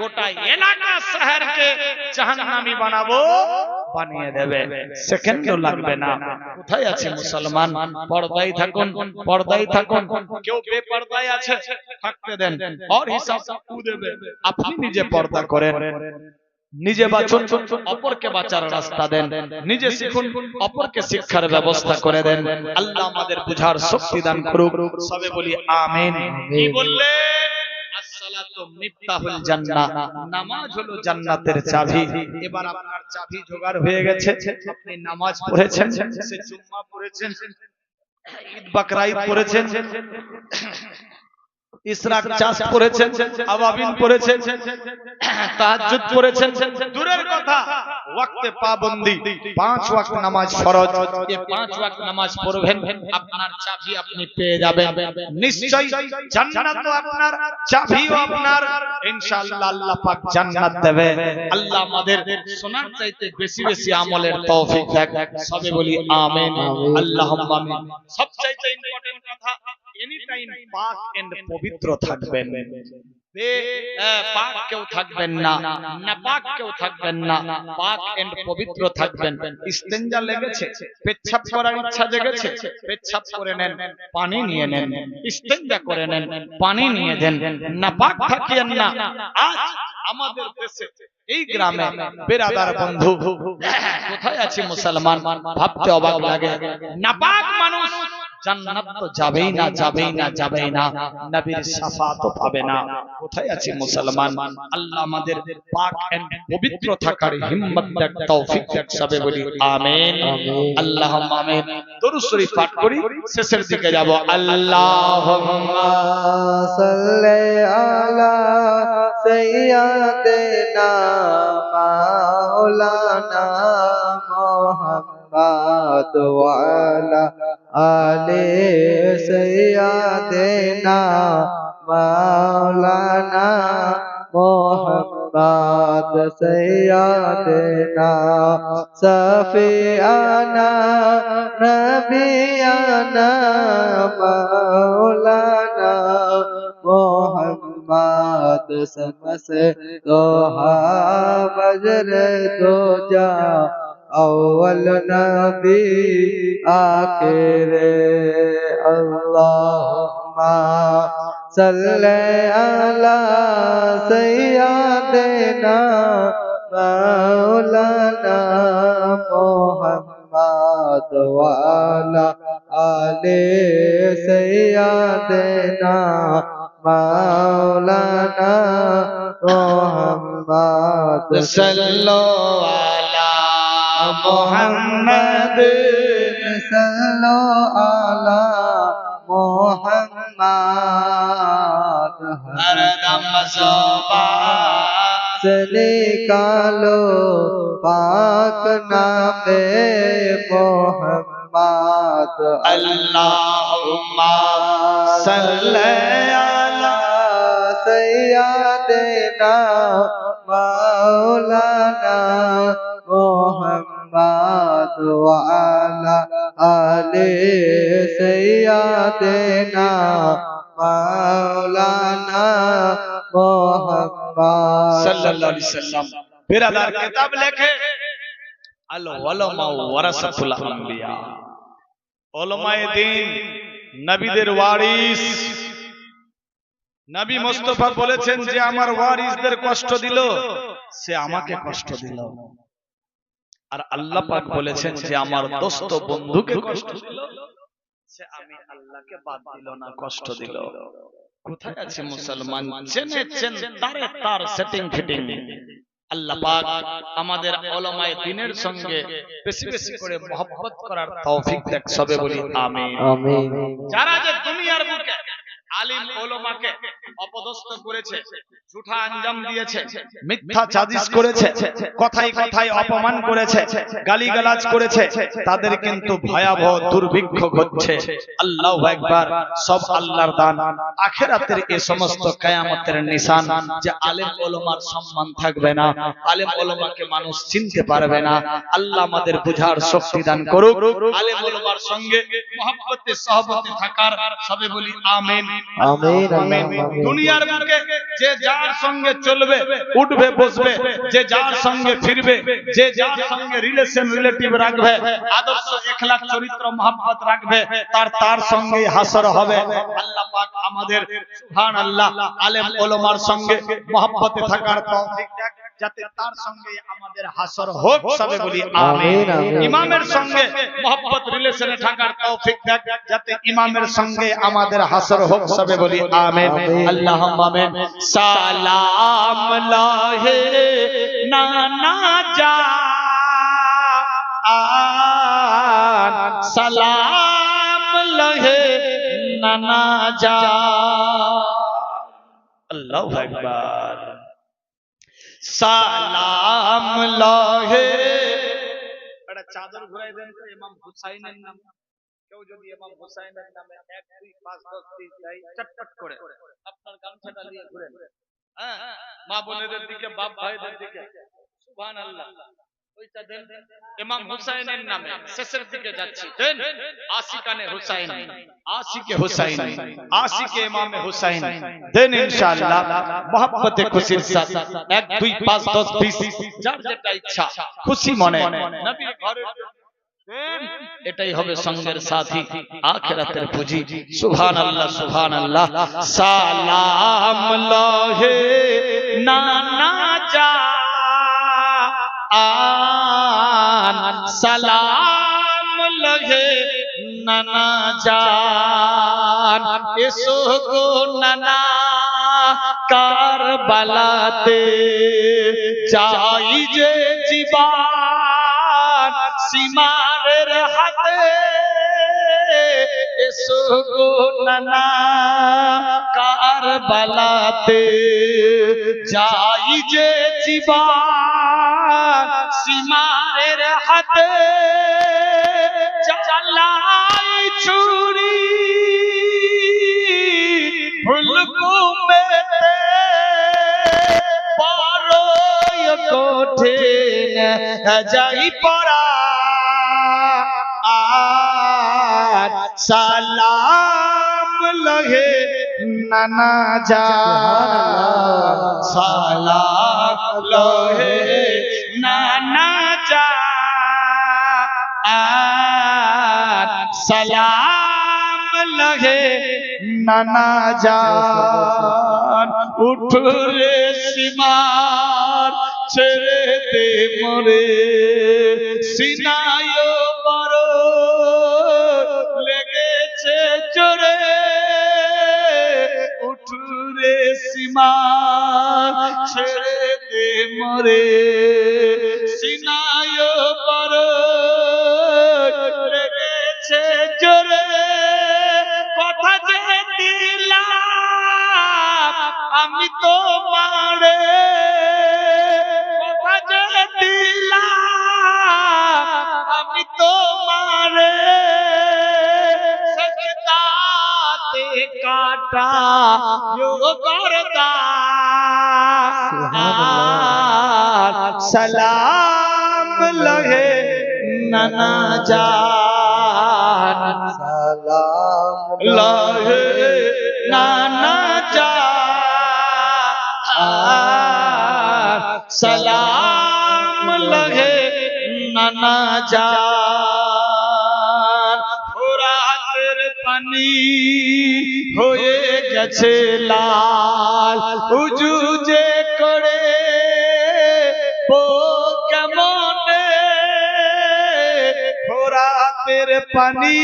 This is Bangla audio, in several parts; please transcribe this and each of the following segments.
গোটা এলাকা শহরকে জাহান্নামী বানাবো, বানিয়ে দেবে, সেকেন্ডও লাগবে না। কোথায় আছে মুসলমান? পর্দায় থাকুন, পর্দায় থাকুন। কেউ বেপর্দায় আছে, থাকতে দেন, আর হিসাব ও দেবে। আপনি নিজে পর্দা করেন, নিজে বাঁচুন, অপরকে বাঁচার রাস্তা দেন, নিজে শিখুন, অপরকে শিক্ষার ব্যবস্থা করে দেন। আল্লাহ আমাদের বুঝার শক্তি দান করুক, সবে বলি আমিন। কি বললেন? আসসালাতু মিফতাহুল জান্নাহ, নামাজ হলো জান্নাতের চাবি। এবার আপনার চাবি জোগাড় হয়ে গেছে, আপনি নামাজ পড়েছেন, সে জুম্মা পড়েছেন, ঈদ বকরা ঈদ পড়েছেন, ইসরাক চাষ পড়েছেন, আওয়াবিন পড়েছেন, তাহাজ্জুদ পড়েছেন, দূরের কথা ওয়াক্তে পাবন্দি 5 ওয়াক্ত নামাজ ফরজ, এই 5 ওয়াক্ত নামাজ পড়বেন, আপনার চাবি আপনি পেয়ে যাবেন নিশ্চয়ই। জান্নাতও আপনার, চাবিও আপনার, ইনশাআল্লাহ আল্লাহ পাক জান্নাত দেবে। আল্লাহ আমাদের শোনার চাইতে বেশি বেশি আমলের তৌফিক দেয়, সবে বলি আমিন, আল্লাহুম্মা আমিন। সবচাইতে ইম্পর্টেন্ট কথা, এনি টাইম পাক এন্ড পবিত্র থাকবেন, পাক কেউ থাকবেন না, নাপাক কেউ থাকবেন না, পাক এন্ড পবিত্র থাকবেন। ইস্তেঞ্জা লেগেছে, পেচ্ছাপ করার ইচ্ছা জেগেছে, পেচ্ছাপ করে নেন, পানি নিয়ে নেন, ইস্তেঞ্জা করে নেন, পানি নিয়ে দেন, নাপাক থাকিয়েন না। আজ আমাদের দেশে এই গ্রামে বেরাদার বন্ধু কোথায় আছে মুসলমান, ভাবতে অবাক লাগে। নাপাক মানুষ জান্নাত তো যাবেই না, যাবেই না, যাবেই না, নবীর শাফাত পাবে না। কোথায় আছে মুসলমান? আল্লাহ আমাদের পাক এন্ড পবিত্র থাকার হিম্মত দেয়, তৌফিক দেয়, সবে বলি আমিন, আল্লাহুম্মা আমিন। দরুদ শরীফ পাঠ করি, শেষের দিকে যাব। আল্লাহুম্মা সাল্লি আলা সাইয়্যিদিনা মাওলানা মুহাম্মদ ওয়া আলা আলে সাইয়্যিদিনা মাওলানা মুহাম্মদ সাইয়্যিদিনা সফিয়ানা নবিয়ানা মাওলানা মুহাম্মদ সমসে দোহা বজর দোজা अव्वल नबी आखिर अल्लाहुम्मा सल्ले अला सय्यिदिना मौलाना मुहम्मद व अला आले सय्यिदिना मौलाना मुहम्मद सल्लल्लाहु अलैहि मुहम्मद सल्लल्लाहु अला मुहम्मद हरदम ज़ुबान से निकालो पाक नामे मुहम्मद अल्लाहुम्मा सल्ली अला सय्यिदिना मौलाना मुहम्मद व अला आले सय्यिदिना मौलाना मुहम्मद सल्लल्लाहु अलैहि वसल्लम। बिरादर किताब लिखे अल उलमा वरसतुल अंबिया, उलमाए दीन নবীদের ওয়ারিস। নবী মুস্তাফা বলেছেন যে আমার ওয়ারিসদের কষ্ট দিল, সে আমাকে কষ্ট দিল। আর আল্লাহ পাক বলেছেন যে আমার দোস্ত বন্ধুকে কষ্ট দিল, সে আমি আল্লাহকে বাদ দিল না, কষ্ট দিল। কোথায় আছে মুসলমান? চেনে চেন তারে তার সেটিং ফিটিং। আল্লাহ পাক আমাদের উলামায়ে দ্বীনের সঙ্গে বেশি বেশি করে মহব্বত করার তৌফিক দেয়, সবে বলি আমিন, আমিন। যারা যে দুনিয়ার বুকে আলিম ওলামাকে অপদস্থ করেছে, ঝুঠা আঞ্জাম দিয়েছে, মিথ্যা সাজিশ করেছে, কথায় কথায় অপমান করেছে, গালিগালাজ করেছে, তাদের কিন্তু ভয়াবহ দুর্ভিক্ষ ঘটছে। আল্লাহু আকবার। সব আল্লাহর দান। আখিরাতের এই সমস্ত কিয়ামতের নিশান যে আলেম ওলামার সম্মান থাকবে না, আলেম ওলামাকে মানুষ চিনতে পারবে না। আল্লাহ আমাদের বুঝার শক্তি দান করুক, আলেম ওলামার সঙ্গে মহব্বতে সহবতে থাকার, সবে বলি আমিন, আমিন, আমিন। আমিন। দুনিয়ার বুকে যে যার সঙ্গে চলবে উঠবে বসবে, যে যার সঙ্গে ফিরবে, যে যার সঙ্গে রিলেটিভ রাখবে, আদর্শ এখলাক চরিত্র মহব্বত রাখবে, তার সঙ্গে হাসর হবে। আল্লাহ পাক আমাদের সুবহানাল্লাহ আলেম ওলামার সঙ্গে মহব্বতে থাকার তৌফিক দেন, যাতে তার সঙ্গে আমাদের হাসর হোক, সবে বলি আমিন। ইমামের সঙ্গে মহব্বত রিলেশনে থাকার তৌফিক দেন, যাতে ইমামের সঙ্গে আমাদের হাসর হোক, সবে বলি আমিন। আল্লাহুম্মা আমিন। সালাম লাহে নানা জান, সালাম লাহে নানা জান। আল্লাহু আকবার। সালাম লাহে, একটা চাদর ঘুরাই দেন তো ইমাম হুসাইনের নাম। কেউ যদি ইমাম হুসাইনের নামে 1 2 5 10 30 দেয়, চটপট করে আপনার গামছাটা নিয়ে ঘুরেন। হ্যাঁ, মা বোনেদের দিকে, বাপ ভাইদের দিকে, সুবহানাল্লাহ। ওইটা দেন ইমাম হুসাইনের নামে, শেষের দিকে যাচ্ছি, দেন আশিকানে হুসাইন, আশিকে হুসাইন, আশিকে ইমামে হুসাইন, দেন ইনশাআল্লাহ মহব্বতে খুশির সাথে 1 2 5 10 20 যার যেটা ইচ্ছা খুশি মনে নবীর ঘরে দেন। এটাই হবে সঙ্গের সাথী, আখিরাতের পুঁজি। সুবহানাল্লাহ সুবহানাল্লাহ। সালাম লাহে নানা জান, সালাম লাহে নানা জান, এসো গো নানা কারবালাতে, চাই যে জীবন সীমারের হাতে, এসো গো নানা কারবালাতে, চাই যে জীবন সীমারের হাতে, চালাই ছুরি হুলকুমেতে, বড়ই কঠিন যাই পড়া, সালাম লাহে নানা জান, সালাম লাহে নানা জান, সালাম লাহে নানা জান। উঠরে সীমার ছেড়ে দে মোরে, সিনায় বড় লেগেছে জোরে, উঠরে সীমার ছেড়ে দে মোরে, সিনায় বড় লেগেছে জোরে, কথা যে দিলাম আমি তো মারে, কথা যে দিলাম আমি তো মারে, সজদাতে কাটা ইয়ো করদা, সালাম লাহে নানা জান, সালাম লাহে নানা জান, সালাম লাহে নানা জান। ফোরাতের পানি হয়ে গেছে লাল, উজু যে করে ও কেমনে, ফোরাতের পানি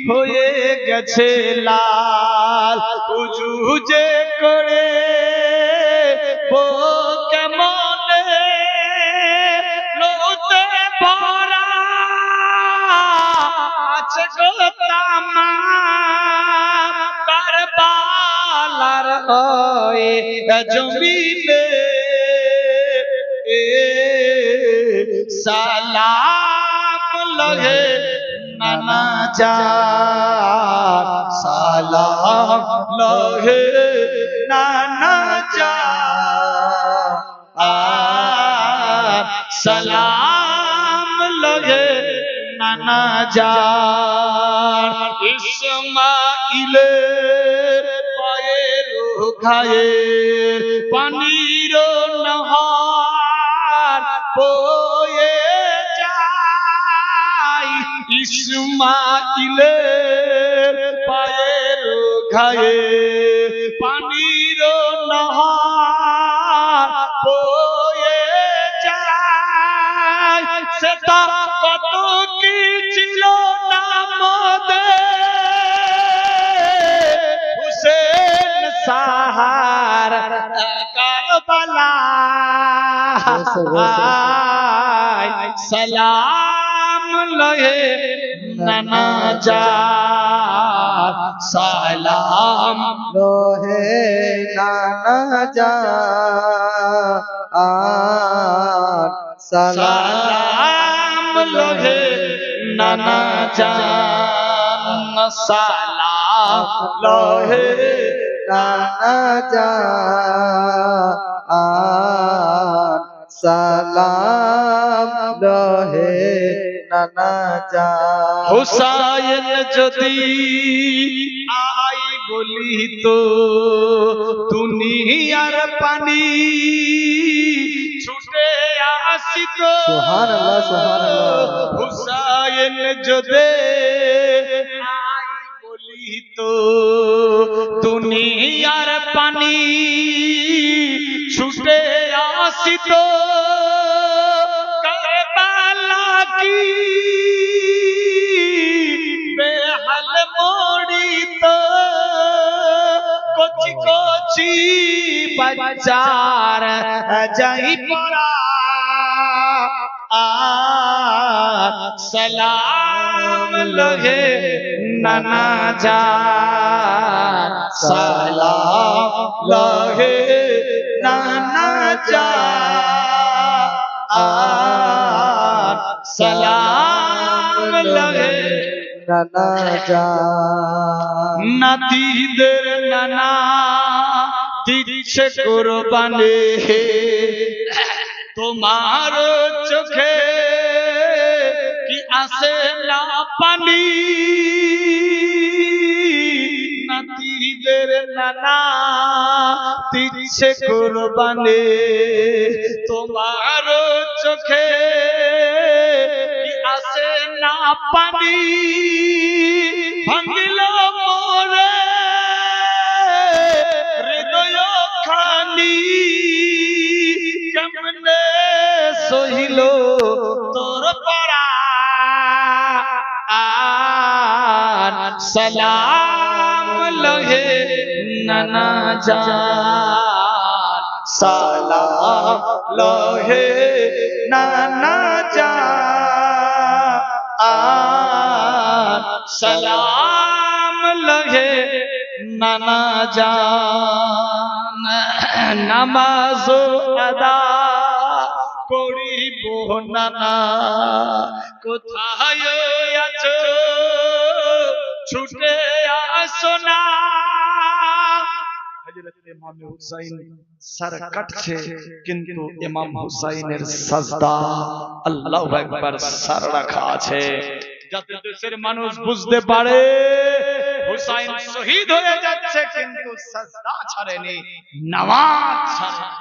হয়ে গেছে লাল, উজু যে করে ও কেমনে, লোতে ভরা আছে গো তামা, কারবালার হয়ে জমিনে, সালাম লাহে নানা জান, সালাম লাহে নানা জান, সালাম লাহে নানা জান। ইসমাইলের পায়ের ঘায়ে পানির নহর বয়ে যায় ইসমাইলের পায়ের ঘায়ে পানির নহর বয়ে যায় সেটা কত কি ছিল নাম দে হুসেন সাহার কারবালা সালাম লহে নানা জান সালাম লোহে নানা জান সালাম লহে নানা জান সালাম লহে নানা জান সালাম লোহে নানা জান হুসাইন যদি আই বলি তো দুনিয়ার পানি ছুটে আসিত সুবহানাল্লাহ সুবহানাল্লাহ হুসাইন যদি আই বলি তো দুনিয়ার পানি ছুটে আসিত কারবালা কি বেহাল মরিত কচি কচি বাচ্চার যাই পড়া সালাম লহে নানা জান সালাম লহে নানা জান সালাম লহে নানা জান নাতিদের নানা দিচ্ছে কোরবানি তোমার চোখে কি আসে না পানি নাতিদের নানা দিচ্ছে কোরবানি তোমার চোখে কি আসে না পানি ভাঙিল মোরে হৃদয় খানি কেমনে সহিল তোর পরা সালাম লহে নানা জান সালাম লহে নানা জান সালাম লহে নানা জান নামাজ আদা করিব নানা কোথায় আছো ছুটে আসো না হযরত ইমাম হুসাইন সর কাটছে কিন্তু ইমাম হুসাইনের সাজদা আল্লাহু আকবার সর রাখা আছে যাতে দেশের মানুষ বুঝতে পারে হুসাইন শহীদ হয়ে যাচ্ছে কিন্তু সাজদা ছাড়েনি নামাজ ছাড়েনি।